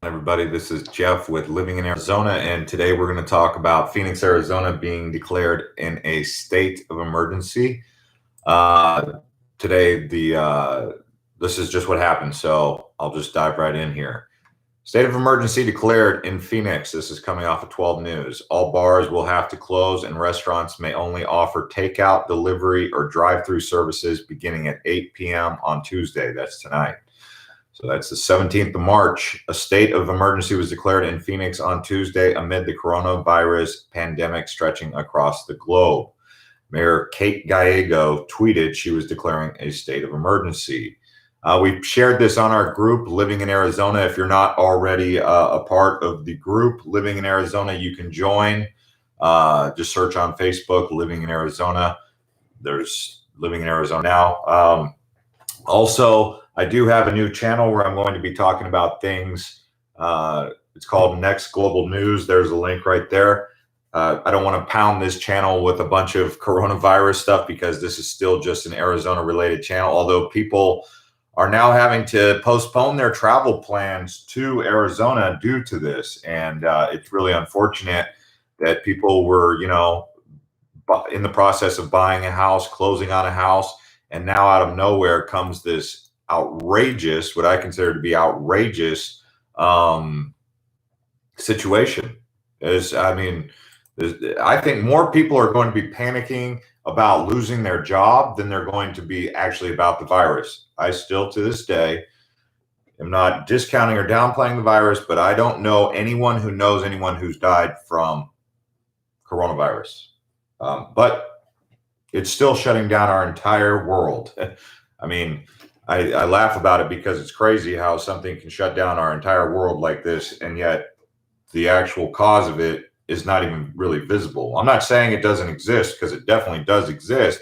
Everybody, this is Jeff with Living in Arizona, and today we're going to talk about Phoenix, Arizona being declared in a state of emergency. Today, this is just what happened, so I'll just dive right in here. State of emergency declared in Phoenix. This is coming off of 12 News. All bars will have to close, and restaurants may only offer takeout, delivery, or drive-through services beginning at 8 p.m. on Tuesday. That's tonight. So that's the 17th of March. A state of emergency was declared in Phoenix on Tuesday amid the coronavirus pandemic stretching across the globe. Mayor Kate Gallego tweeted she was declaring a state of emergency. We shared this on our group, Living in Arizona. If you're not already a part of the group, Living in Arizona, you can join. Just search on Facebook, Living in Arizona. There's Living in Arizona now. Also, I do have a new channel where I'm going to be talking about things. It's called Next Global News. There's a link right there. I don't want to pound this channel with a bunch of coronavirus stuff because this is still just an Arizona related channel, although people are now having to postpone their travel plans to Arizona due to this. And it's really unfortunate that people were, in the process of buying a house, closing on a house, and now out of nowhere comes this outrageous, what I consider to be outrageous situation. I think more people are going to be panicking about losing their job than they're going to be actually about the virus. I still, to this day, am not discounting or downplaying the virus, but I don't know anyone who knows anyone who's died from coronavirus. But it's still shutting down our entire world. I laugh about it because it's crazy how something can shut down our entire world like this, and yet the actual cause of it is not even really visible. I'm not saying it doesn't exist, because it definitely does exist,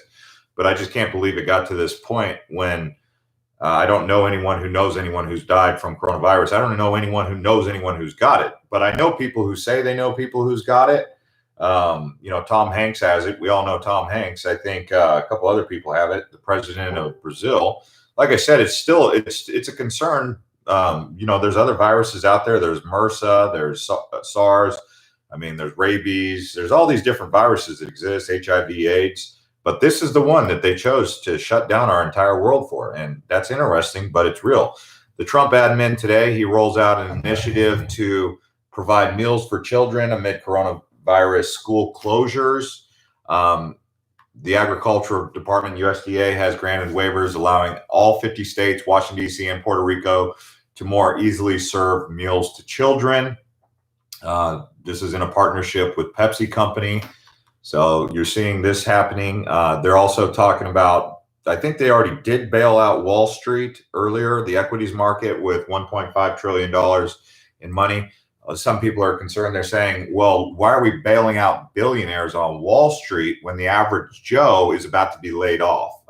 but I just can't believe it got to this point when I don't know anyone who knows anyone who's died from coronavirus. I don't know anyone who knows anyone who's got it, but I know people who say they know people who's got it. Tom Hanks has it. We all know Tom Hanks. I think a couple other people have it. The president of Brazil. Like I said, it's a concern. There's other viruses out there. There's MRSA, there's SARS. There's rabies. There's all these different viruses that exist, HIV, AIDS. But this is the one that they chose to shut down our entire world for. And that's interesting, but it's real. The Trump admin today, he rolls out an initiative to provide meals for children amid coronavirus school closures. The Agriculture Department, USDA, has granted waivers allowing all 50 states, Washington, D.C., and Puerto Rico to more easily serve meals to children. This is in a partnership with Pepsi Company. So you're seeing this happening. They're also talking about, I think they already did bail out Wall Street earlier, the equities market, with $1.5 trillion in money. Some people are concerned. They're saying, well, why are we bailing out billionaires on Wall Street when the average Joe is about to be laid off?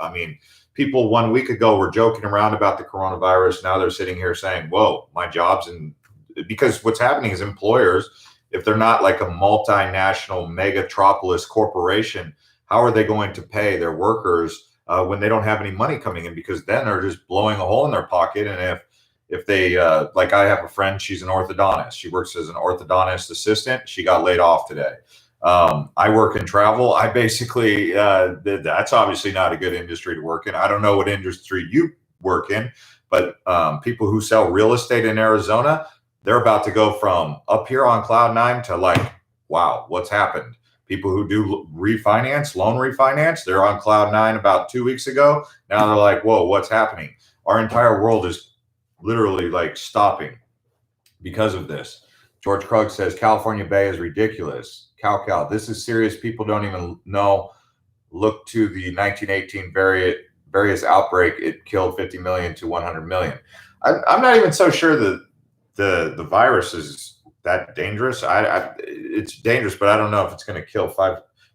People 1 week ago were joking around about the coronavirus. Now they're sitting here saying, whoa, my job's because what's happening is employers, if they're not like a multinational megatropolis corporation, how are they going to pay their workers when they don't have any money coming in? Because then they're just blowing a hole in their pocket. And if they, like I have a friend, she's an orthodontist. She works as an orthodontist assistant. She got laid off today. I work in travel. I basically, that's obviously not a good industry to work in. I don't know what industry you work in, but people who sell real estate in Arizona, they're about to go from up here on cloud nine to like, wow, what's happened? People who do loan refinance, they're on cloud nine about 2 weeks ago. Now they're like, whoa, what's happening? Our entire world is literally like stopping because of this. George Krug says California Bay is ridiculous. Cal, this is serious. People don't even know. Look to the 1918 various outbreak. It killed 50 million to 100 million. I'm not even so sure that the virus is that dangerous. It's dangerous, but I don't know if it's going to kill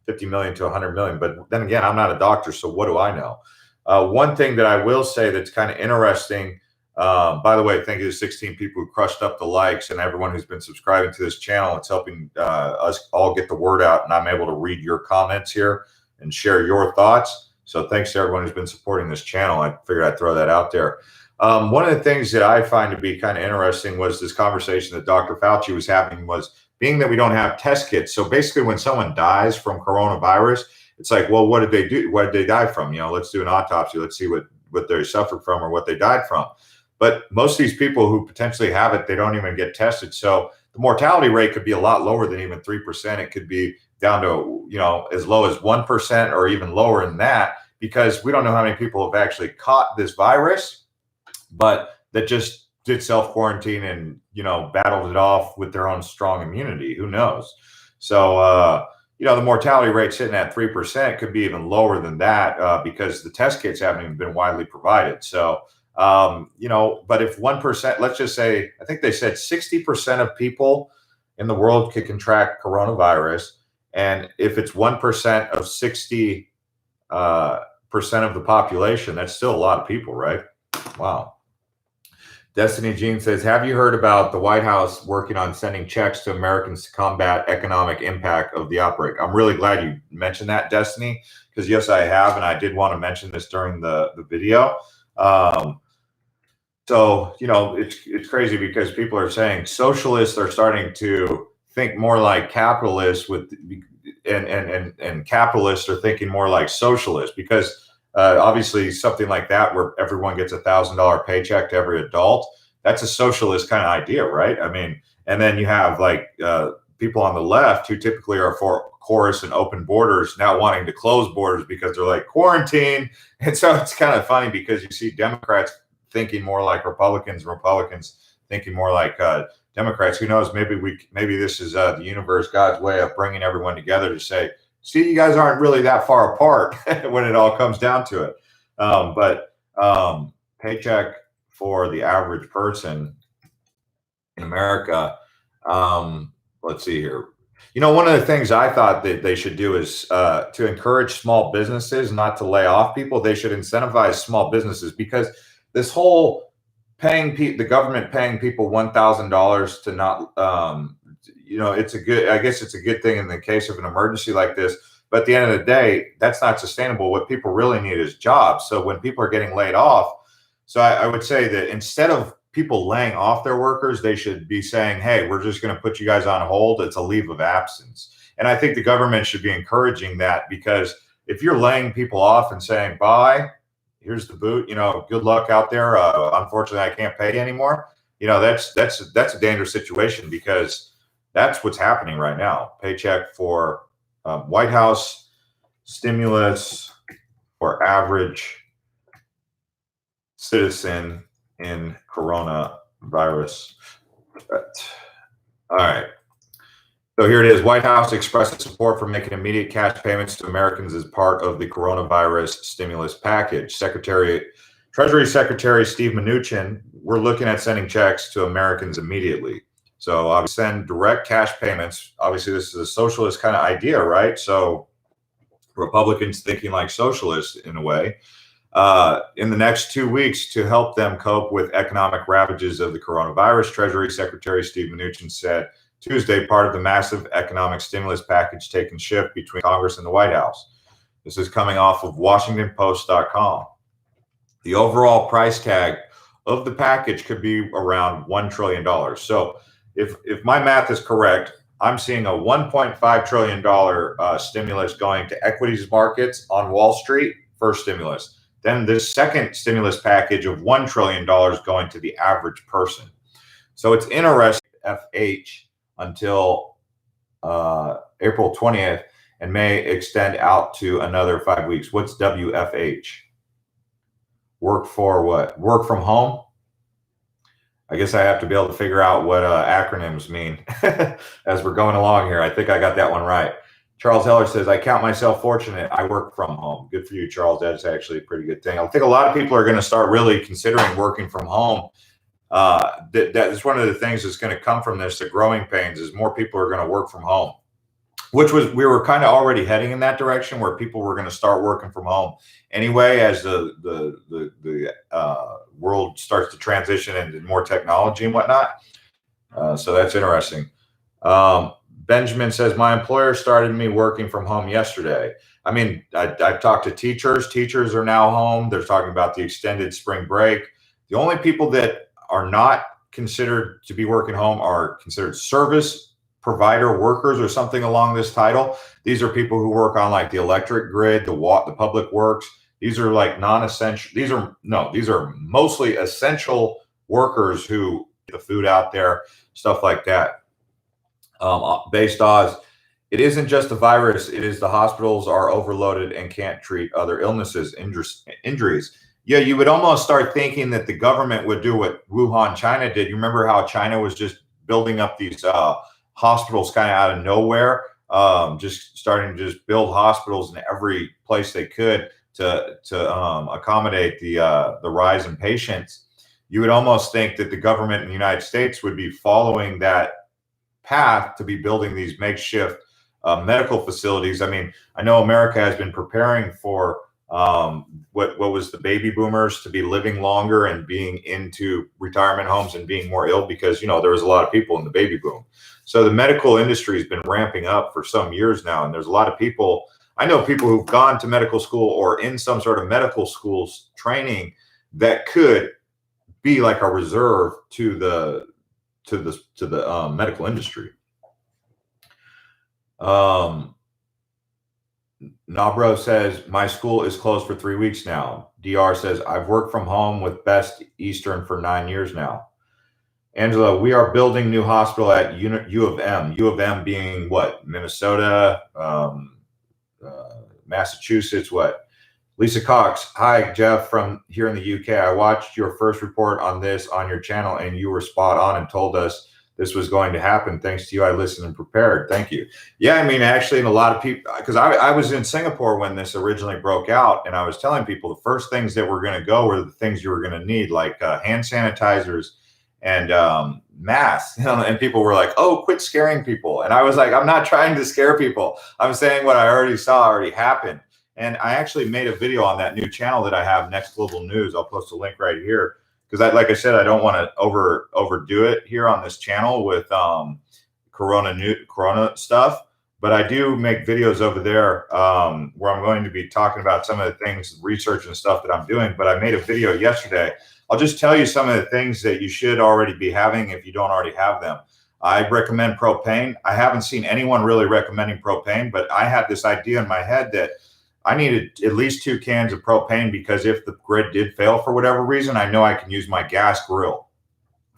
50 million to 100 million. But then again, I'm not a doctor, so what do I know? One thing that I will say that's kind of interesting. By the way, thank you to 16 people who crushed up the likes and everyone who's been subscribing to this channel. It's helping us all get the word out, and I'm able to read your comments here and share your thoughts. So thanks to everyone who's been supporting this channel. I figured I'd throw that out there. One of the things that I find to be kind of interesting was this conversation that Dr. Fauci was having was being that we don't have test kits. So basically, when someone dies from coronavirus, it's like, well, what did they do? What did they die from? Let's do an autopsy. Let's see what they suffered from or what they died from. But most of these people who potentially have it, they don't even get tested. So the mortality rate could be a lot lower than even 3%. It could be down to, as low as 1% or even lower than that, because we don't know how many people have actually caught this virus, but that just did self-quarantine and, battled it off with their own strong immunity. Who knows? So, the mortality rate sitting at 3% could be even lower than that because the test kits haven't even been widely provided. So, but if 1%, let's just say, I think they said 60% of people in the world could contract coronavirus. And if it's 1% of 60% of the population, that's still a lot of people, right? Wow. Destiny Jean says, have you heard about the White House working on sending checks to Americans to combat economic impact of the outbreak? I'm really glad you mentioned that, Destiny, because yes, I have. And I did want to mention this during the video. So, it's crazy because people are saying socialists are starting to think more like capitalists and capitalists are thinking more like socialists because obviously something like that where everyone gets $1,000 paycheck to every adult, that's a socialist kind of idea, right? I mean, and then you have like people on the left who typically are for porous and open borders now wanting to close borders because they're like quarantine. And so it's kind of funny because you see Democrats thinking more like Republicans, Republicans thinking more like Democrats. Who knows? Maybe this is the universe, God's way of bringing everyone together to say, see, you guys aren't really that far apart when it all comes down to it. But paycheck for the average person in America. Let's see here. One of the things I thought that they should do is to encourage small businesses not to lay off people. They should incentivize small businesses because this whole the government paying people $1,000 to not, I guess it's a good thing in the case of an emergency like this. But at the end of the day, that's not sustainable. What people really need is jobs. So when people are getting laid off, so I would say that instead of people laying off their workers, they should be saying, hey, we're just going to put you guys on hold. It's a leave of absence. And I think the government should be encouraging that because if you're laying people off and saying, bye, here's the boot, good luck out there. Unfortunately, I can't pay you anymore. That's a dangerous situation because that's what's happening right now. Paycheck for White House stimulus for average citizen in coronavirus. All right. So here it is. White House expresses support for making immediate cash payments to Americans as part of the coronavirus stimulus package. Treasury Secretary Steve Mnuchin, we're looking at sending checks to Americans immediately. So obviously send direct cash payments. Obviously, this is a socialist kind of idea, right? So Republicans thinking like socialists in a way. In the next 2 weeks to help them cope with economic ravages of the coronavirus, Treasury Secretary Steve Mnuchin said Tuesday, part of the massive economic stimulus package taking shift between Congress and the White House. This is coming off of WashingtonPost.com. The overall price tag of the package could be around $1 trillion. So if my math is correct, I'm seeing a $1.5 trillion stimulus going to equities markets on Wall Street, first stimulus. Then this second stimulus package of $1 trillion going to the average person. So it's interesting, FH until April 20th and may extend out to another 5 weeks. What's WFH? Work for what? Work from home? I guess I have to be able to figure out what acronyms mean as we're going along here. I think I got that one right. Charles Heller says, I count myself fortunate. I work from home. Good for you, Charles. That's actually a pretty good thing. I think a lot of people are going to start really considering working from home. That is one of the things that's going to come from this, the growing pains, is more people are going to work from home, which was, we were kind of already heading in that direction where people were going to start working from home anyway, as the world starts to transition into more technology and whatnot. So that's interesting. Benjamin says, my employer started me working from home yesterday. I mean, I've talked to teachers. Teachers are now home. They're talking about the extended spring break. The only people that are not considered to be working home are considered service provider workers or something along this title. These are people who work on like the electric grid, the public works. These are like non-essential. These are mostly essential workers who get the food out there, stuff like that. Based odds, it isn't just the virus. It is the hospitals are overloaded and can't treat other illnesses, injuries. Yeah, you would almost start thinking that the government would do what Wuhan, China did. You remember how China was just building up these hospitals kind of out of nowhere, just starting to just build hospitals in every place they could to accommodate the rise in patients. You would almost think that the government in the United States would be following that path to be building these makeshift medical facilities. I mean, I know America has been preparing for what was the baby boomers to be living longer and being into retirement homes and being more ill because, you know, there was a lot of people in the baby boom. So the medical industry has been ramping up for some years now. And there's a lot of people, I know people who've gone to medical school or in some sort of medical schools training that could be like a reserve to the medical industry. Nabro says, my school is closed for 3 weeks now. DR says, I've worked from home with Best Eastern for 9 years now. Angela, we are building new hospital at U of M. U of M being what? Minnesota, Massachusetts, what? Lisa Cox, hi, Jeff from here in the UK. I watched your first report on this on your channel and you were spot on and told us this was going to happen. Thanks to you, I listened and prepared. Thank you. Yeah, I mean, actually, and a lot of people, because I was in Singapore when this originally broke out, and I was telling people the first things that were going to go were the things you were going to need, like hand sanitizers and masks. And people were like, oh, quit scaring people. And I was like, I'm not trying to scare people. I'm saying what I already saw already happened. And I actually made a video on that new channel that I have, Next Global News. I'll post a link right here. Because like I said, I don't want to overdo it here on this channel with Corona stuff, but I do make videos over there where I'm going to be talking about some of the things, research and stuff that I'm doing. But I made a video yesterday. I'll just tell you some of the things that you should already be having if you don't already have them. I recommend propane. I haven't seen anyone really recommending propane, but I had this idea in my head that I needed at least 2 cans of propane because if the grid did fail for whatever reason, I know I can use my gas grill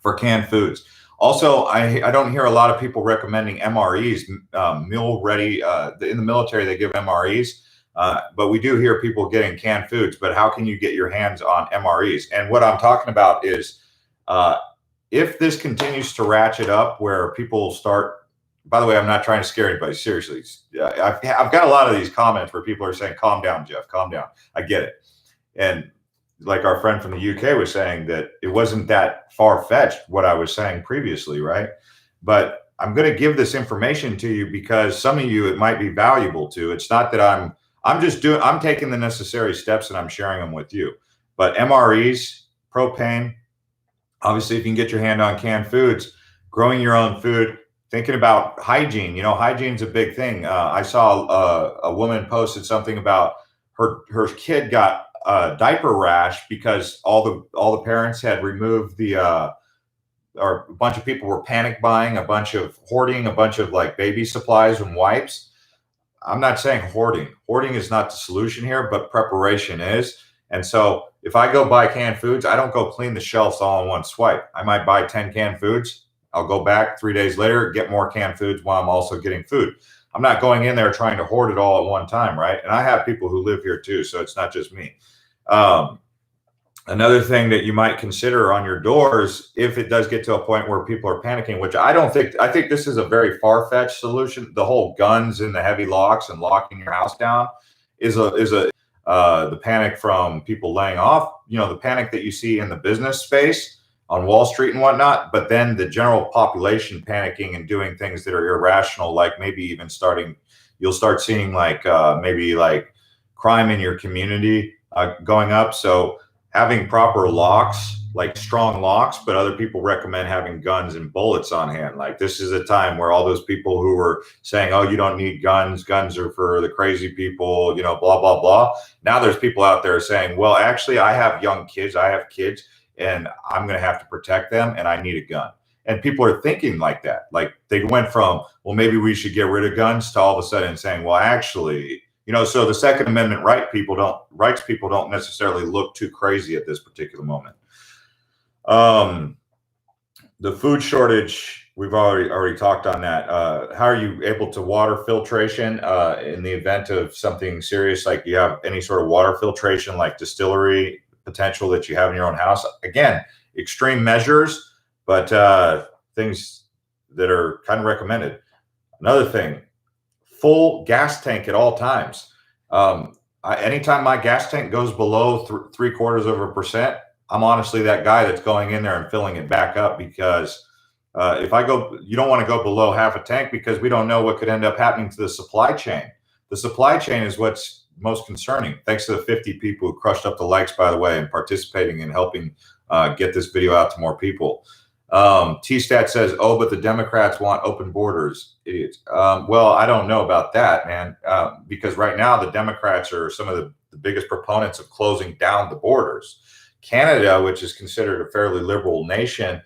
for canned foods. Also, I don't hear a lot of people recommending MREs, meal ready. In the military, they give MREs, but we do hear people getting canned foods. But how can you get your hands on MREs? And what I'm talking about is if this continues to ratchet up where people start, by the way, I'm not trying to scare anybody. Seriously, I've got a lot of these comments where people are saying, calm down, Jeff, calm down. I get it. And like our friend from the UK was saying that it wasn't that far-fetched what I was saying previously, right? But I'm going to give this information to you because some of you, it might be valuable to. It's not that I'm taking the necessary steps and I'm sharing them with you. But MREs, propane, obviously if you can get your hand on canned foods, growing your own food, thinking about hygiene. You know, hygiene's a big thing. I saw a woman posted something about her kid got a diaper rash because all the parents had removed or a bunch of people were panic buying, a bunch of hoarding, a bunch of like baby supplies and wipes. I'm not saying hoarding. Hoarding is not the solution here, but preparation is. And so if I go buy canned foods, I don't go clean the shelves all in one swipe. I might buy 10 canned foods. I'll go back 3 days later, get more canned foods while I'm also getting food. I'm not going in there trying to hoard it all at one time, right? And I have people who live here too, so it's not just me. Another thing that you might consider on your doors, if it does get to a point where people are panicking, which I think this is a very far-fetched solution. The whole guns and the heavy locks and locking your house down is the panic from people laying off, you know, the panic that you see in the business space on Wall Street and whatnot, but then the general population panicking and doing things that are irrational, like maybe even you'll start seeing like maybe like crime in your community going up. So having proper locks, like strong locks, but other people recommend having guns and bullets on hand. Like this is a time where all those people who were saying, oh, you don't need guns, guns are for the crazy people, you know, blah, blah, blah. Now there's people out there saying, well, actually I have young kids, I have kids. and I'm going to have to protect them, and I need a gun. And people are thinking like that. Like they went from, well, maybe we should get rid of guns to all of a sudden saying, well, actually, so the Second Amendment rights people don't necessarily look too crazy at this particular moment. The food shortage, we've already talked on that. How are you able to water filtration in the event of something serious, like you have any sort of water filtration, like distillery potential that you have in your own house? Again, extreme measures, but things that are kind of recommended. Another thing, full gas tank at all times. Anytime my gas tank goes below 0.75%, I'm honestly that guy that's going in there and filling it back up, because you don't want to go below half a tank, because we don't know what could end up happening to the supply chain. The supply chain is what's most concerning. Thanks to the 50 people who crushed up the likes, by the way, and participating and helping get this video out to more people. T-Stat says, oh, but the Democrats want open borders. Idiots. Well, I don't know about that, man, because right now the Democrats are some of the biggest proponents of closing down the borders. Canada, which is considered a fairly liberal nation,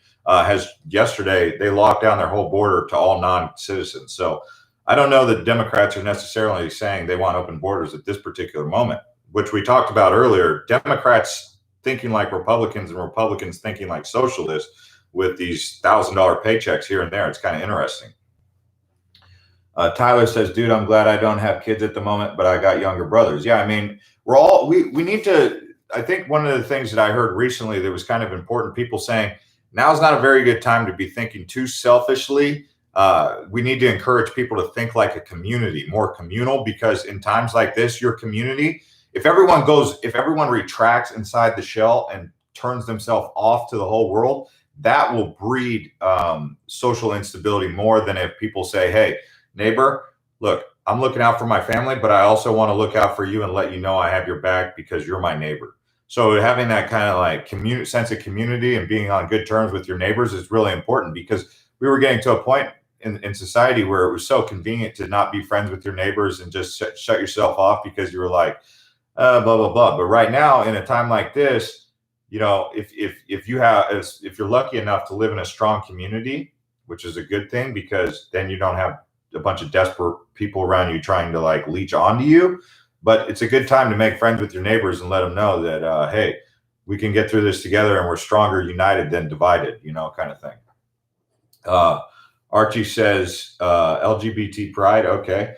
yesterday they locked down their whole border to all non-citizens. So I don't know that Democrats are necessarily saying they want open borders at this particular moment, which we talked about earlier. Democrats thinking like Republicans and Republicans thinking like socialists with these $1,000 paychecks here and there. It's kind of interesting. Tyler says, dude, I'm glad I don't have kids at the moment, but I got younger brothers. Yeah, I mean, we need to. I think one of the things that I heard recently that was kind of important, people saying now's not a very good time to be thinking too selfishly. We need to encourage people to think like a community, more communal, because in times like this, your community, if everyone retracts inside the shell and turns themselves off to the whole world, that will breed social instability more than if people say, hey, neighbor, look, I'm looking out for my family, but I also want to look out for you and let you know I have your back because you're my neighbor. So having that kind of like sense of community and being on good terms with your neighbors is really important, because we were getting to a point in society where it was so convenient to not be friends with your neighbors and just shut yourself off because you were like, blah, blah, blah. But right now, in a time like this, if you're lucky enough to live in a strong community, which is a good thing, because then you don't have a bunch of desperate people around you trying to like leech onto you. But it's a good time to make friends with your neighbors and let them know that, hey, we can get through this together and we're stronger united than divided, kind of thing. Archie says, LGBT pride. Okay.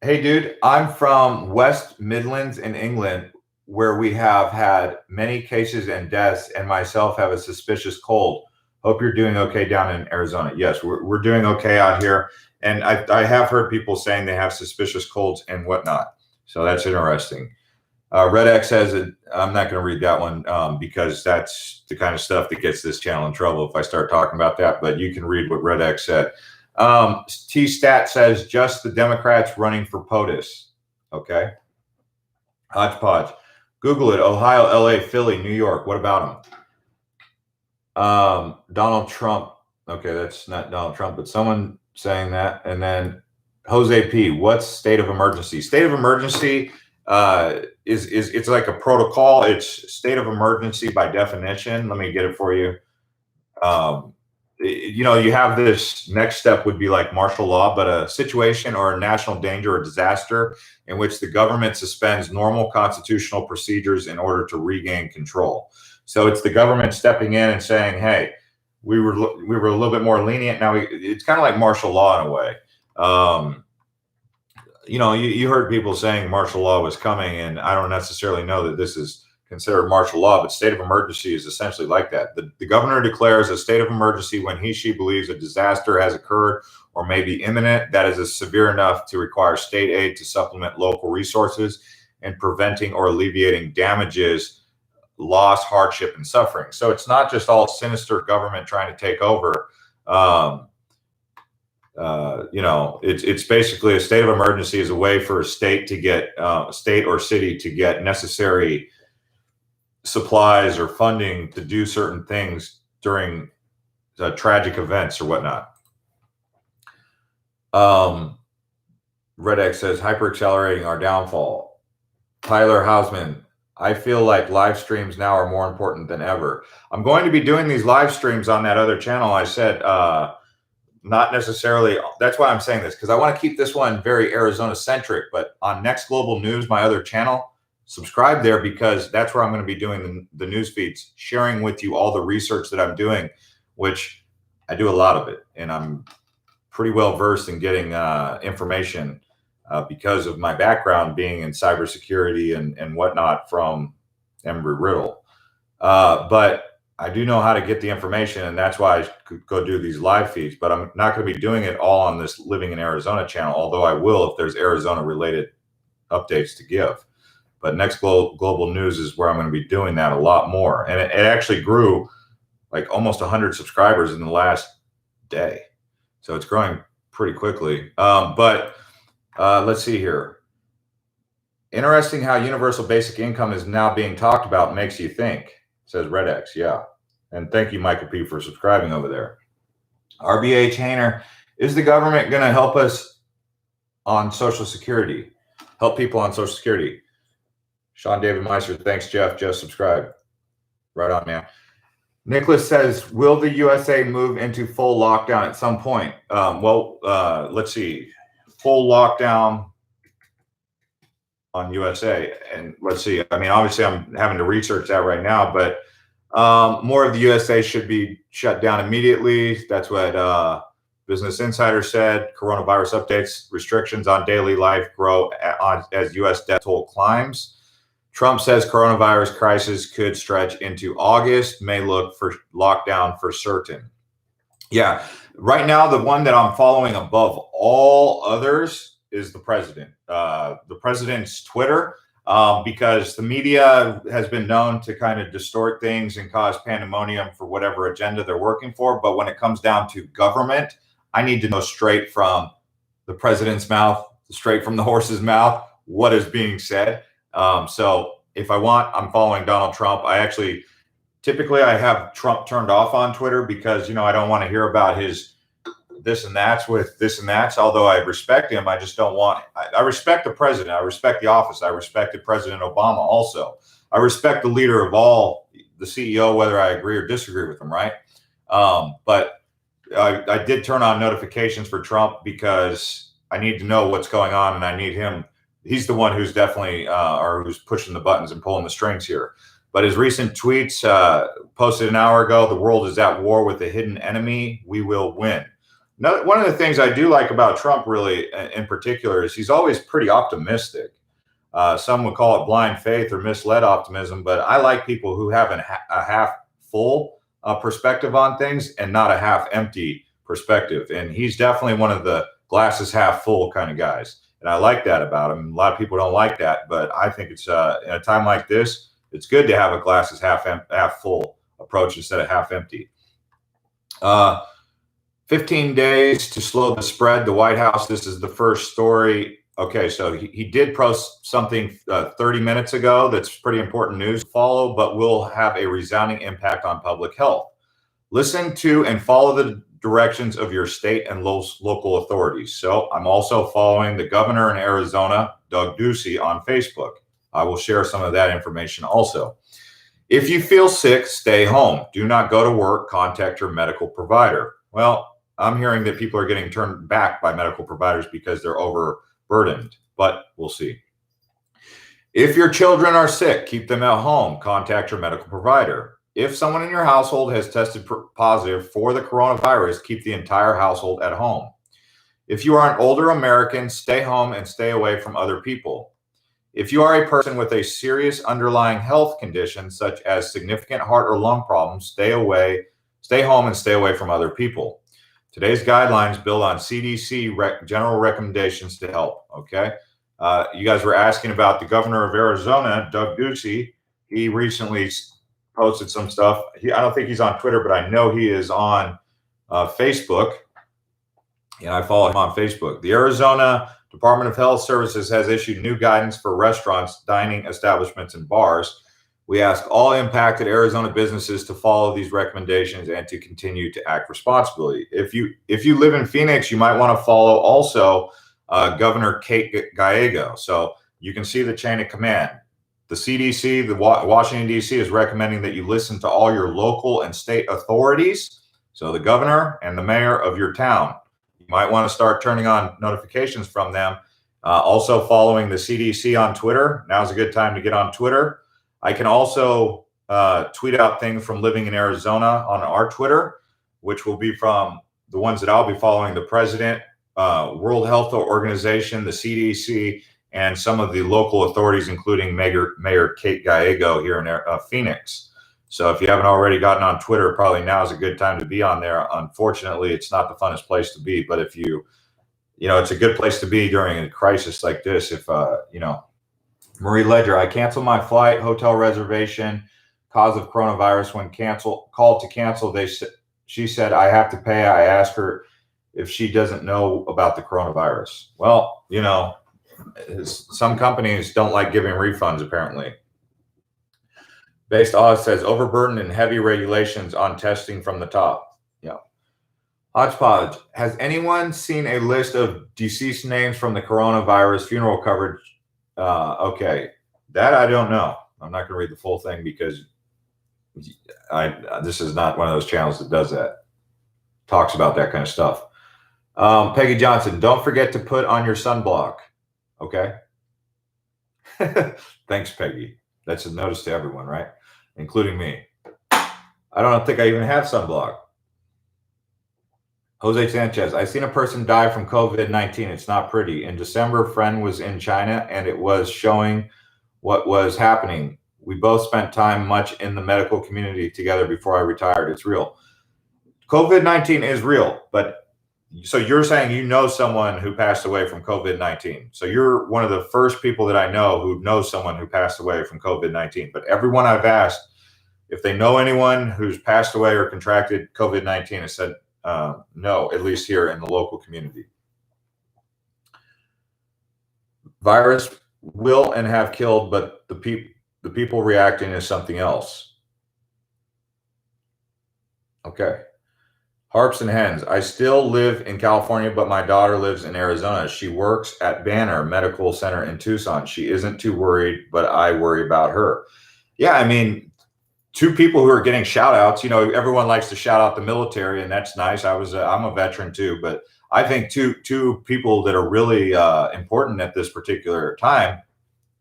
Hey, dude, I'm from West Midlands in England, where we have had many cases and deaths, and myself have a suspicious cold. Hope you're doing okay down in Arizona. Yes, we're doing okay out here. And I have heard people saying they have suspicious colds and whatnot. So that's interesting. Red X says, I'm not going to read that one because that's the kind of stuff that gets this channel in trouble if I start talking about that. But you can read what Red X said. T-Stat says, just the Democrats running for POTUS. Okay. Hodgepodge. Google it. Ohio, LA, Philly, New York. What about them? Donald Trump. Okay, that's not Donald Trump, but someone saying that. And then Jose P, what's state of emergency? State of emergency is it's like a protocol. It's state of emergency by definition. Let me get it for you. You have this next step would be like martial law, but a situation or a national danger or disaster in which the government suspends normal constitutional procedures in order to regain control. So it's the government stepping in and saying, hey, we were a little bit more lenient. Now it's kind of like martial law in a way. You heard people saying martial law was coming, and I don't necessarily know that this is considered martial law, but state of emergency is essentially like that. The governor declares a state of emergency when she believes a disaster has occurred or may be imminent that is severe enough to require state aid to supplement local resources and preventing or alleviating damages, loss, hardship, and suffering. So it's not just all sinister government trying to take over. It's basically a state of emergency is a way for a state to get state or city to get necessary supplies or funding to do certain things during tragic events or whatnot. Red X says hyper accelerating our downfall. Tyler Hausman, I feel like live streams now are more important than ever. I'm going to be doing these live streams on that other channel. I said, not necessarily. That's why I'm saying this, because I want to keep this one very Arizona centric. But on Next Global News, my other channel, subscribe there, because that's where I'm going to be doing the news feeds, sharing with you all the research that I'm doing, which I do a lot of it. And I'm pretty well versed in getting information because of my background being in cybersecurity and whatnot from Embry-Riddle. But I do know how to get the information, and that's why I could go do these live feeds. But I'm not going to be doing it all on this Living in Arizona channel, although I will if there's Arizona related updates to give. But Next Global News is where I'm going to be doing that a lot more. And it actually grew like almost 100 subscribers in the last day. So it's growing pretty quickly. But let's see here. Interesting how universal basic income is now being talked about, makes you think, says RedX. Yeah. And thank you, Michael P., for subscribing over there. RBH Hainer, is the government going to help us on Social Security? Help people on Social Security? Sean David Meister, thanks, Jeff. Just subscribe. Right on, man. Nicholas says, will the USA move into full lockdown at some point? Let's see. Full lockdown on USA. And let's see. I mean, obviously, I'm having to research that right now, but more of the USA should be shut down immediately. That's what Business Insider said. Coronavirus updates, restrictions on daily life grow as U.S. death toll climbs. Trump says coronavirus crisis could stretch into August, may look for lockdown for certain. Yeah, right now, the one that I'm following above all others is the president. The president's Twitter, because the media has been known to kind of distort things and cause pandemonium for whatever agenda they're working for. But when it comes down to government, I need to know straight from the president's mouth, straight from the horse's mouth, what is being said. So if I want, I'm following Donald Trump. Typically I have Trump turned off on Twitter because, I don't want to hear about his this and that's with this and that's. Although I respect him, I just don't want, I respect the president. I respect the office. I respected President Obama also. I respect the leader of all, the CEO, whether I agree or disagree with him, right? But I did turn on notifications for Trump because I need to know what's going on, and I need him. He's the one who's definitely, or who's pushing the buttons and pulling the strings here. But his recent tweets, posted an hour ago, the world is at war with a hidden enemy. We will win. Now, one of the things I do like about Trump, really, in particular, is he's always pretty optimistic. Some would call it blind faith or misled optimism, but I like people who have a half full perspective on things and not a half empty perspective. And he's definitely one of the glasses half full kind of guys. And I like that about him. A lot of people don't like that, but I think it's in a time like this, it's good to have a glasses half full approach instead of half empty. 15 days to slow the spread. The White House, this is the first story. Okay, so he did post something 30 minutes ago that's pretty important news to follow, but will have a resounding impact on public health. Listen to and follow the directions of your state and local authorities. So I'm also following the governor in Arizona, Doug Ducey, on Facebook. I will share some of that information also. If you feel sick, stay home. Do not go to work. Contact your medical provider. Well, I'm hearing that people are getting turned back by medical providers because they're overburdened, but we'll see. If your children are sick, keep them at home. Contact your medical provider. If someone in your household has tested positive for the coronavirus, keep the entire household at home. If you are an older American, stay home and stay away from other people. If you are a person with a serious underlying health condition, such as significant heart or lung problems, stay home and stay away from other people. Today's guidelines build on CDC general recommendations to help, okay? You guys were asking about the governor of Arizona, Doug Ducey. He recently posted some stuff. I don't think he's on Twitter, but I know he is on Facebook, and I follow him on Facebook. The Arizona Department of Health Services has issued new guidance for restaurants, dining establishments, and bars. We ask all impacted Arizona businesses to follow these recommendations and to continue to act responsibly. If you live in Phoenix, you might want to follow also Governor Kate Gallego. So you can see the chain of command. the CDC, the Washington, D.C. is recommending that you listen to all your local and state authorities. So the governor and the mayor of your town. You might want to start turning on notifications from them. Also following the CDC on Twitter. Now's a good time to get on Twitter. I can also tweet out things from living in Arizona on our Twitter, which will be from the ones that I'll be following: the president, World Health Organization, the CDC, and some of the local authorities, including Mayor Kate Gallego here in Phoenix. So if you haven't already gotten on Twitter, probably now is a good time to be on there. Unfortunately, it's not the funnest place to be, but if you know, it's a good place to be during a crisis like this. If, you know, Marie Ledger, I canceled my flight, hotel reservation, cause of coronavirus. When called to cancel, she said, I have to pay. I asked her if she doesn't know about the coronavirus. Well, you know, some companies don't like giving refunds, apparently. Based Oz says, overburdened and heavy regulations on testing from the top. Yeah. Hodgepodge, has anyone seen a list of deceased names from the coronavirus funeral coverage? Okay, that I don't know. I'm not going to read the full thing because this is not one of those channels that does that. Talks about that kind of stuff. Peggy Johnson, don't forget to put on your sunblock. Okay. Thanks, Peggy. That's a notice to everyone, right? Including me. I don't think I even have sunblock. Jose Sanchez, I seen a person die from COVID-19. It's not pretty. In December, a friend was in China and it was showing what was happening. We both spent time much in the medical community together before I retired. It's real. COVID-19 is real, but so you're saying you know someone who passed away from COVID-19. So you're one of the first people that I know who knows someone who passed away from COVID-19. But everyone I've asked if they know anyone who's passed away or contracted COVID-19 has said no, at least here in the local community. Virus will and have killed, but the people reacting is something else. Okay. Harps and Hens. I still live in California, but my daughter lives in Arizona. She works at Banner Medical Center in Tucson. She isn't too worried, but I worry about her. Yeah, I mean, two people who are getting shout outs. You know, everyone likes to shout out the military, and that's nice. I'm a veteran too, but I think two people that are really important at this particular time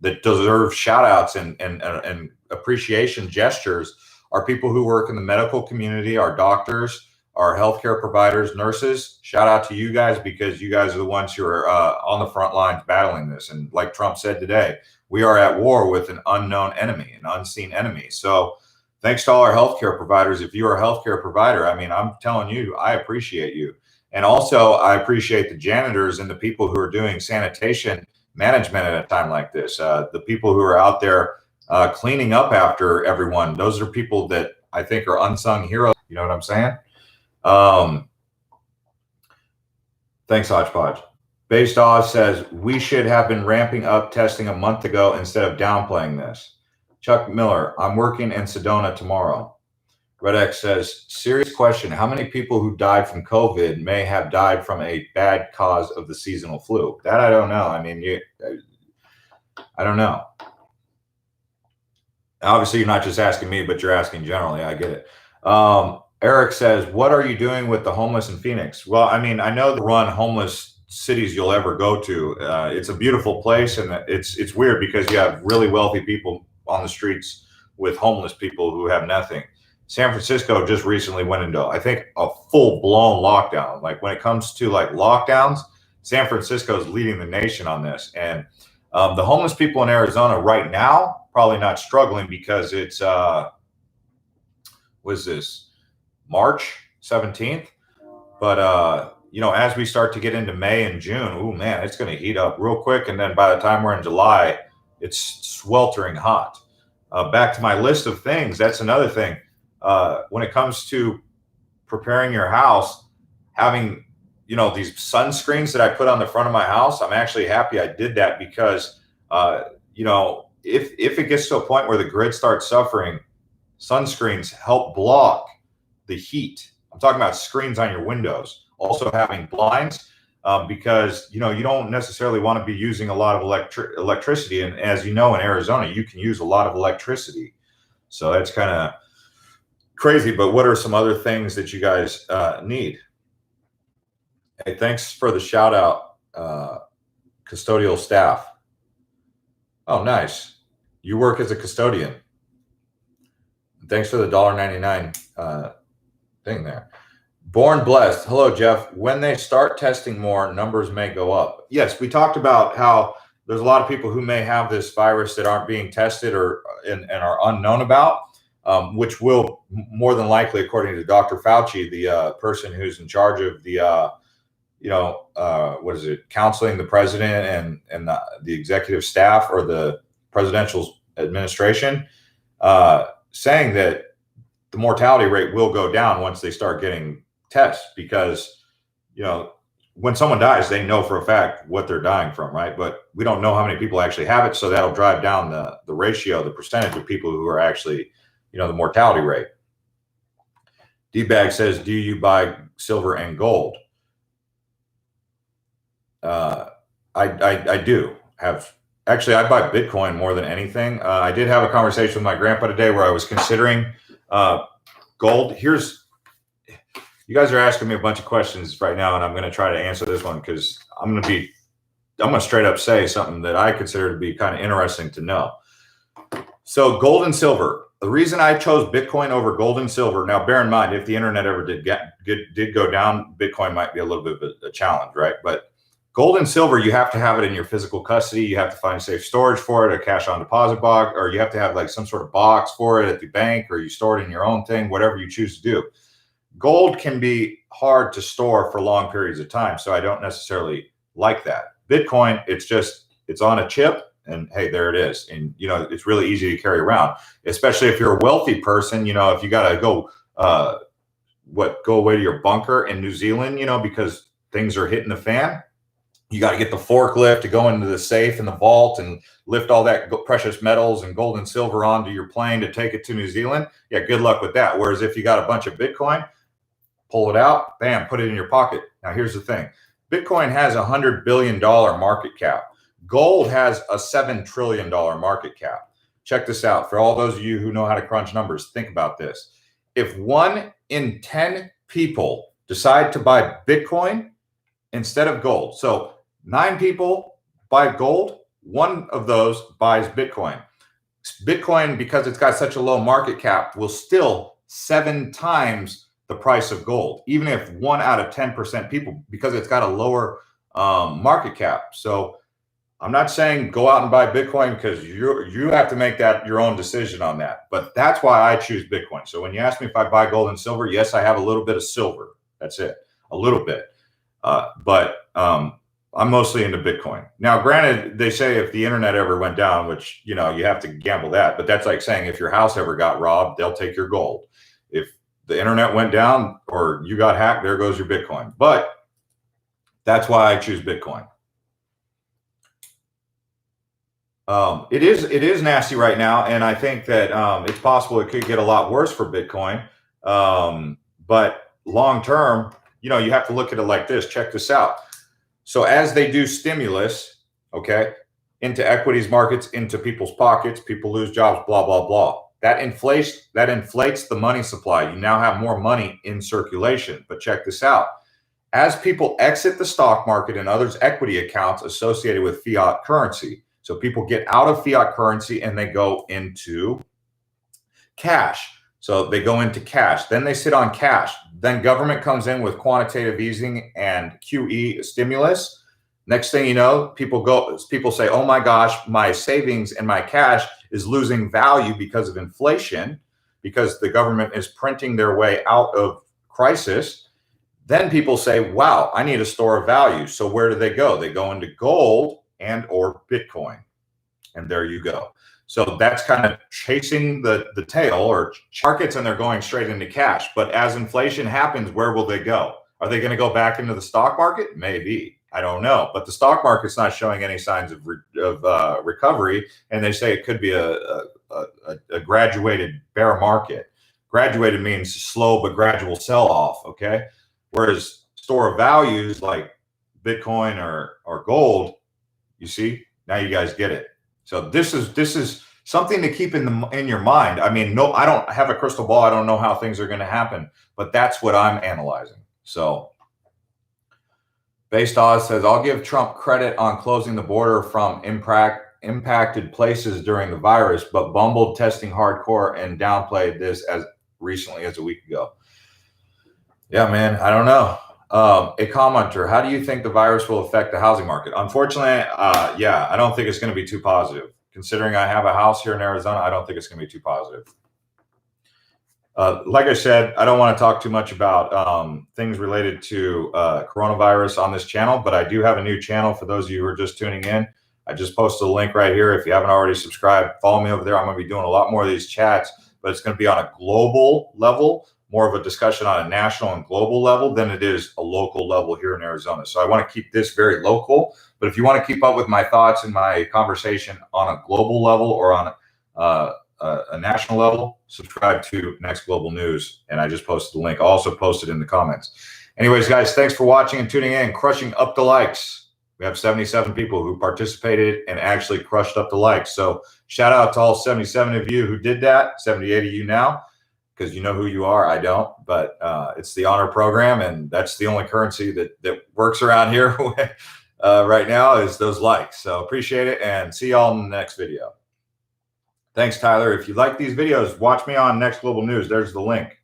that deserve shout outs and appreciation gestures are people who work in the medical community, our doctors, our healthcare providers, nurses. Shout out to you guys because you guys are the ones who are on the front lines battling this. And like Trump said today, we are at war with an unknown enemy, an unseen enemy. So thanks to all our healthcare providers. If you're a healthcare provider, I mean, I'm telling you, I appreciate you. And also I appreciate the janitors and the people who are doing sanitation management at a time like this. The people who are out there cleaning up after everyone. Those are people that I think are unsung heroes. You know what I'm saying? Thanks, Hodgepodge. Based Oz says we should have been ramping up testing a month ago instead of downplaying this. Chuck Miller, I'm working in Sedona tomorrow. Red X says, serious question. How many people who died from COVID may have died from a bad cause of the seasonal flu? That I don't know. I mean, I don't know. Obviously, you're not just asking me, but you're asking generally. I get it. Eric says, what are you doing with the homeless in Phoenix? Well, I mean, I know the run homeless cities you'll ever go to. It's a beautiful place, and it's weird because you have really wealthy people on the streets with homeless people who have nothing. San Francisco just recently went into, I think, a full-blown lockdown. Like when it comes to like lockdowns, San Francisco is leading the nation on this. And the homeless people in Arizona right now, probably not struggling because it's, was this March 17th? But, you know, as we start to get into May and June, oh man, it's going to heat up real quick. And then by the time we're in July, it's sweltering hot. Back to my list of things. That's another thing. When it comes to preparing your house, having, you know, these sunscreens that I put on the front of my house, I'm actually happy I did that because, you know, if it gets to a point where the grid starts suffering, sunscreens help block the heat. I'm talking about screens on your windows. Also having blinds. because you don't necessarily want to be using a lot of electricity. And as you know, in Arizona, you can use a lot of electricity. So that's kind of crazy. But what are some other things that you guys need? Hey, thanks for the shout out, custodial staff. Oh, nice. You work as a custodian. Thanks for the $1.99 thing there. Born Blessed. Hello, Jeff. When they start testing more, numbers may go up. Yes, we talked about how there's a lot of people who may have this virus that aren't being tested and are unknown about, which will more than likely, according to Dr. Fauci, the person who's in charge of the what is it, counseling the president and the executive staff or the presidential administration, saying that the mortality rate will go down once they start getting tests, because when someone dies, they know for a fact what they're dying from, right? But we don't know how many people actually have it, so that'll drive down the ratio, the percentage of people who are actually, the mortality rate. D-Bag says, do you buy silver and gold? I do have. Actually, I buy Bitcoin more than anything. I did have a conversation with my grandpa today where I was considering gold. You guys are asking me a bunch of questions right now, and I'm going to try to answer this one because I'm going to straight up say something that I consider to be kind of interesting to know. So gold and silver. The reason I chose Bitcoin over gold and silver. Now, bear in mind, if the internet ever did go down, Bitcoin might be a little bit of a challenge, right? But gold and silver, you have to have it in your physical custody. You have to find safe storage for it, a cash on deposit box, or you have to have like some sort of box for it at the bank, or you store it in your own thing, whatever you choose to do. Gold can be hard to store for long periods of time, so I don't necessarily like that. Bitcoin, it's on a chip, and hey, there it is. And it's really easy to carry around, especially if you're a wealthy person. If you got to go away to your bunker in New Zealand, because things are hitting the fan. You got to get the forklift to go into the safe in the vault and lift all that precious metals and gold and silver onto your plane to take it to New Zealand. Yeah, good luck with that. Whereas if you got a bunch of Bitcoin, pull it out, bam, put it in your pocket. Now, here's the thing. Bitcoin has a $100 billion market cap. Gold has a $7 trillion market cap. Check this out. For all those of you who know how to crunch numbers, think about this. If 1 in 10 people decide to buy Bitcoin instead of gold, so 9 people buy gold, 1 of those buys Bitcoin. Bitcoin, because it's got such a low market cap, will still 7 times the price of gold, even if 1 out of 10% people, because it's got a lower market cap. So I'm not saying go out and buy Bitcoin, because you have to make that your own decision on that. But that's why I choose Bitcoin. So when you ask me if I buy gold and silver, yes, I have a little bit of silver. That's it, a little bit. But I'm mostly into Bitcoin. Now, granted, they say if the internet ever went down, which, you have to gamble that, but that's like saying if your house ever got robbed, they'll take your gold. If the internet went down or you got hacked, there goes your Bitcoin. But that's why I choose Bitcoin. It is nasty right now, and I think that it's possible it could get a lot worse for Bitcoin. But long term, you have to look at it like this. Check this out. So as they do stimulus, okay, into equities markets, into people's pockets, people lose jobs, blah, blah, blah. That inflates the money supply. You now have more money in circulation. But check this out. As people exit the stock market and others' equity accounts associated with fiat currency, so people get out of fiat currency and they go into cash. So they go into cash. Then they sit on cash. Then government comes in with quantitative easing and QE stimulus. Next thing you know, people say, oh my gosh, my savings and my cash is losing value because of inflation, because the government is printing their way out of crisis. Then people say, wow, I need a store of value. So where do they go? They go into gold and or Bitcoin. And there you go. So that's kind of chasing the tail or markets, and they're going straight into cash. But as inflation happens, where will they go? Are they going to go back into the stock market? Maybe. I don't know. But the stock market's not showing any signs of recovery. And they say it could be a graduated bear market. Graduated means slow but gradual sell-off, okay? Whereas store of values like Bitcoin or gold, you see, now you guys get it. So this is something to keep in your mind. I mean, no, I don't have a crystal ball. I don't know how things are going to happen, but that's what I'm analyzing. So Based Oz says, I'll give Trump credit on closing the border from impacted places during the virus, but bumbled testing hardcore and downplayed this as recently as a week ago. Yeah, man, I don't know. A commenter, how do you think the virus will affect the housing market? Unfortunately, yeah, I don't think it's going to be too positive. Considering I have a house here in Arizona, I don't think it's going to be too positive. Like I said, I don't want to talk too much about things related to coronavirus on this channel, but I do have a new channel for those of you who are just tuning in. I just posted a link right here. If you haven't already subscribed, follow me over there. I'm going to be doing a lot more of these chats, but it's going to be on a global level, more of a discussion on a national and global level than it is a local level here in Arizona. So I want to keep this very local, but if you want to keep up with my thoughts and my conversation on a global level or on a national level, subscribe to Next Global News. And I just posted the link. I also posted in the comments. Anyways, guys, thanks for watching and tuning in. Crushing up the likes. We have 77 people who participated and actually crushed up the likes. So shout out to all 77 of you who did that, 78 of you now, because you know who you are. I don't, but it's the honor program, and that's the only currency that works around here right now is those likes. So appreciate it, and see y'all in the next video. Thanks, Tyler. If you like these videos, watch me on Next Global News. There's the link.